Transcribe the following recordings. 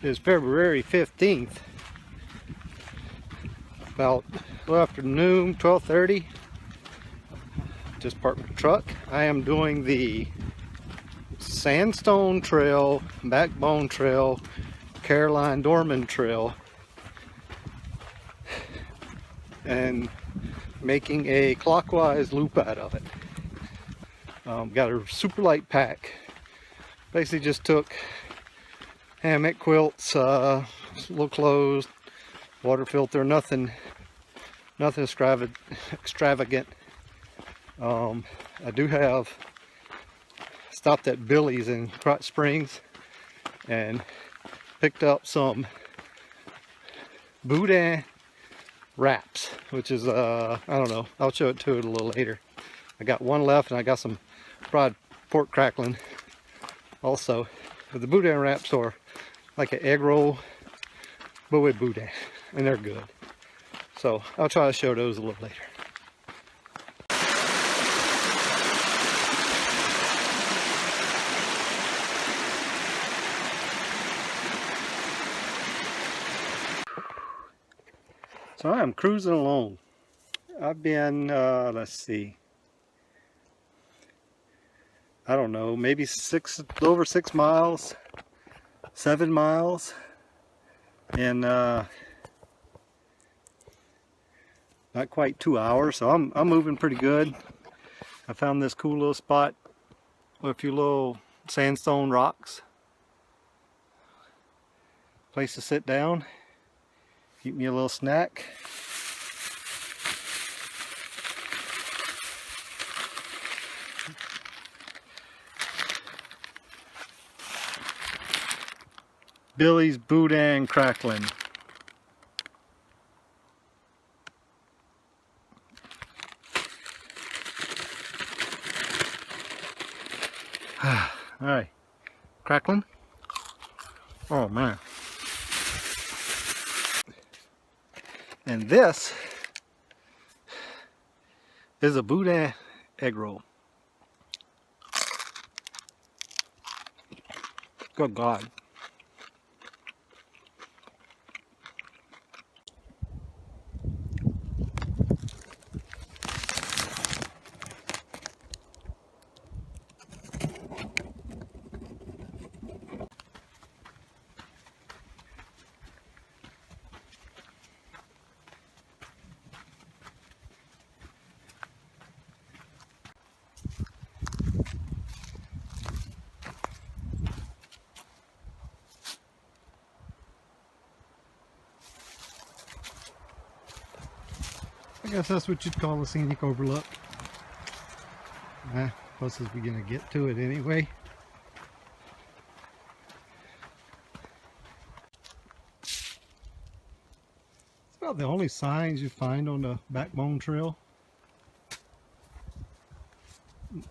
is February 15th, about afternoon, 12:30. Just parked my truck. I am doing the Sandstone Trail, Backbone Trail, Caroline Dormon Trail, and making a clockwise loop out of it. Got a super light pack. Basically just took hammock, quilts, little clothes, water filter, nothing extravagant. I do have stopped at Billy's in Crotch Springs and picked up some boudin wraps, which is I don't know, I'll show it to it a little later. I got one left, and I got some fried pork crackling also. But the boudin wraps are like an egg roll but with boudin, and they're good. So I'll try to show those a little later. So I'm cruising along. I've been, let's see, I don't know, maybe over 6 miles, 7 miles, in not quite 2 hours. So I'm moving pretty good. I found this cool little spot with a few little sandstone rocks. Place to sit down, eat me a little snack. Billy's boudin crackling. Alright, crackling. Oh man. And this is a boudin egg roll. Good God. I guess that's what you'd call a scenic overlook. Plus, as we're gonna get to it anyway. It's about the only signs you find on the Backbone Trail.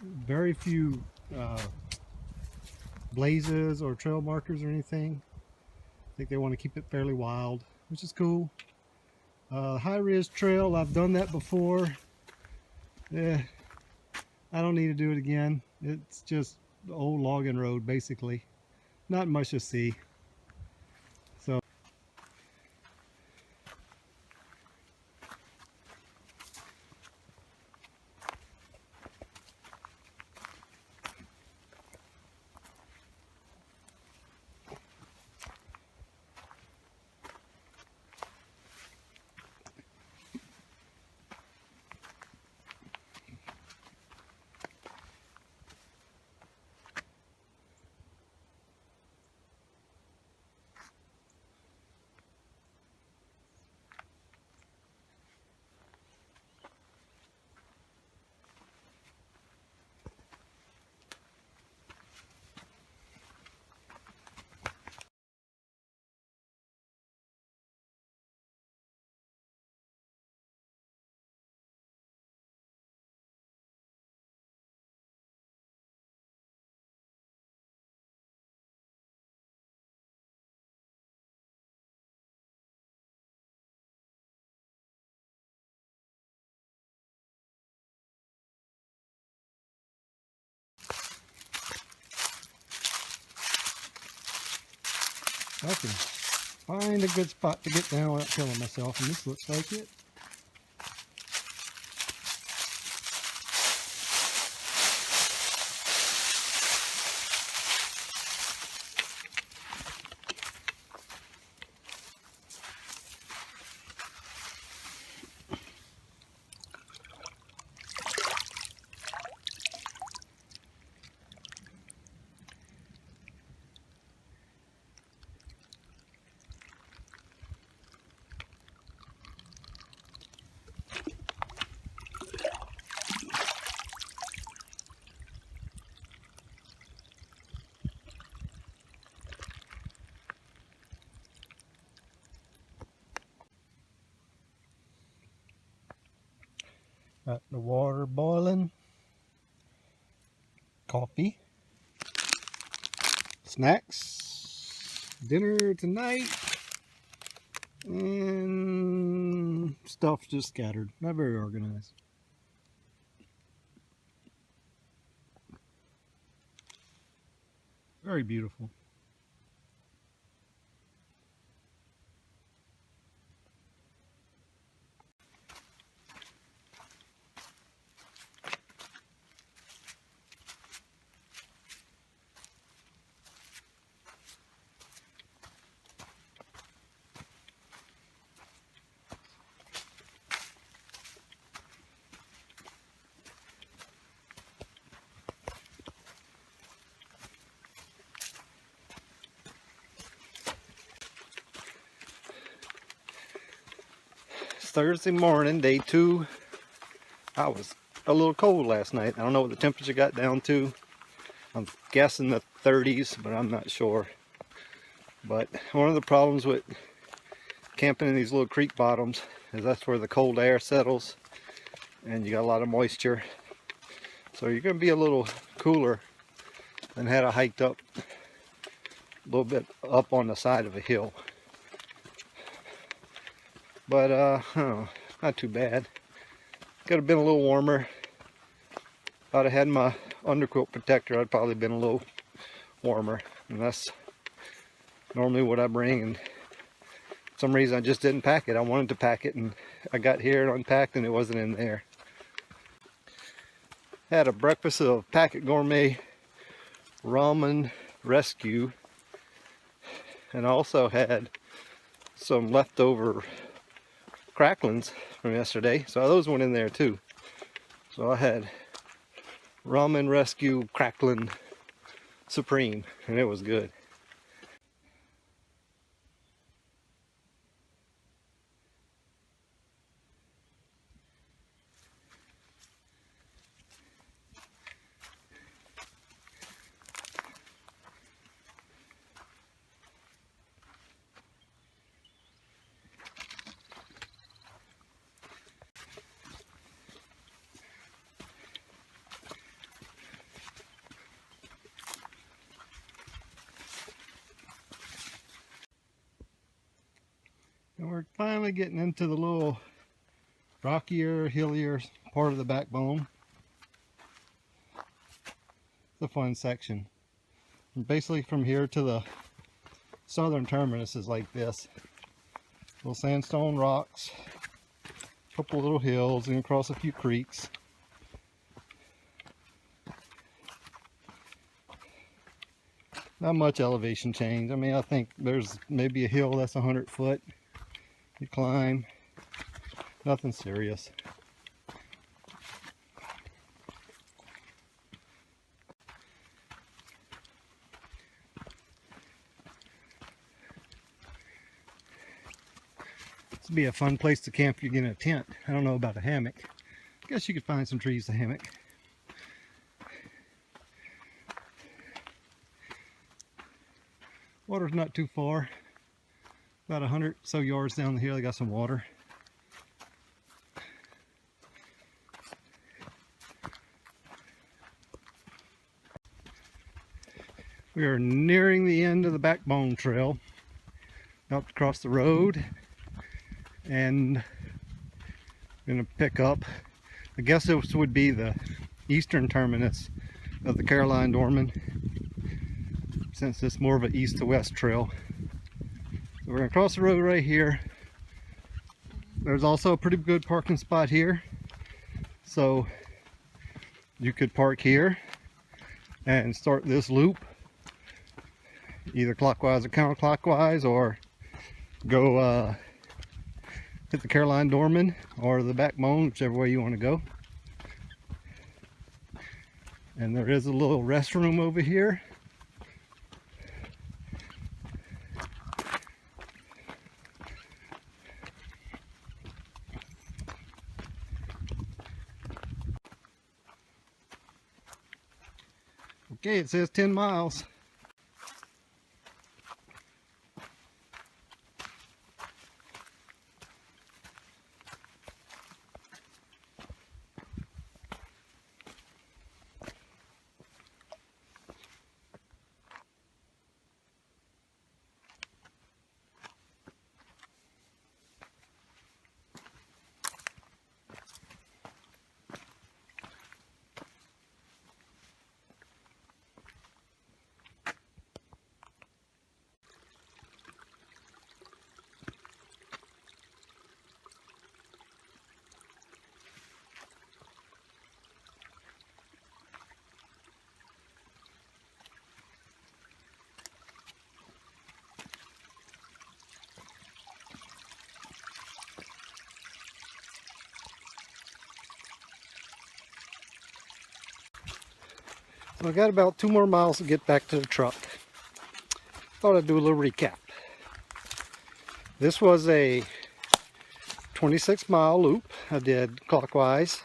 Very few blazes or trail markers or anything. I think they want to keep it fairly wild, which is cool. High Ridge Trail, I've done that before. I don't need to do it again. It's just the old logging road basically. Not much to see. So I can find a good spot to get down without killing myself, and this looks like it. Got the water boiling, coffee, snacks, dinner tonight, and stuff just scattered, not very organized. Very beautiful. Thursday morning, day 2. I was a little cold last night. I don't know what the temperature got down to. I'm guessing the 30s, but I'm not sure. But one of the problems with camping in these little creek bottoms is that's where the cold air settles and you got a lot of moisture. So you're going to be a little cooler than had I hiked up a little bit up on the side of a hill. But oh, not too bad. Could have been a little warmer. If I'd have had my underquilt protector, I'd probably been a little warmer. And that's normally what I bring. And for some reason I just didn't pack it. I wanted to pack it, and I got here and unpacked and it wasn't in there. Had a breakfast of Packet Gourmet ramen rescue, and I also had some leftover cracklings from yesterday, so those went in there too. So I had ramen rescue crackling supreme, and it was good. And we're finally getting into the little rockier, hillier part of the backbone. It's a fun section. And basically from here to the southern terminus is like this. Little sandstone rocks, a couple little hills, and across a few creeks. Not much elevation change. I mean, I think there's maybe a hill that's 100 foot. You climb, nothing serious. This would be a fun place to camp if you get in a tent. I don't know about a hammock. I guess you could find some trees to hammock. Water's not too far. About 100 so yards down here, they got some water. We are nearing the end of the Backbone Trail. Up across the road, and I'm going to pick up, I guess this would be the eastern terminus of the Caroline Dormon, since it's more of an east to west trail. We're gonna cross the road right here. There's also a pretty good parking spot here. So you could park here and start this loop, either clockwise or counterclockwise, or go hit the Caroline Dormon or the backbone, whichever way you want to go. And there is a little restroom over here. Okay, it says 10 miles. So I got about 2 more miles to get back to the truck. Thought I'd do a little recap. This was a 26-mile loop. I did clockwise,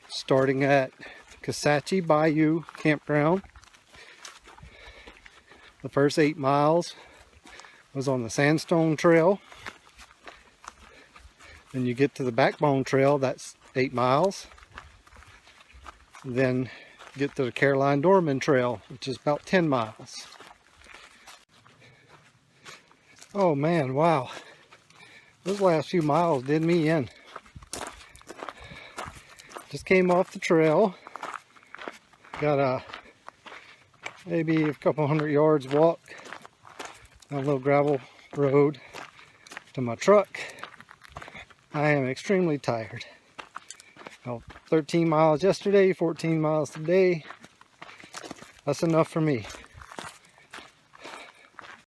starting at Kisatchie Bayou Campground. The first 8 miles was on the Sandstone Trail. Then you get to the Backbone Trail, that's 8 miles. Then get to the Caroline Dormon Trail, which is about 10 miles. Oh man, wow. Those last few miles did me in. Just came off the trail. Got maybe a couple hundred yards walk on a little gravel road to my truck. I am extremely tired. Well, 13 miles yesterday, 14 miles today. That's enough for me.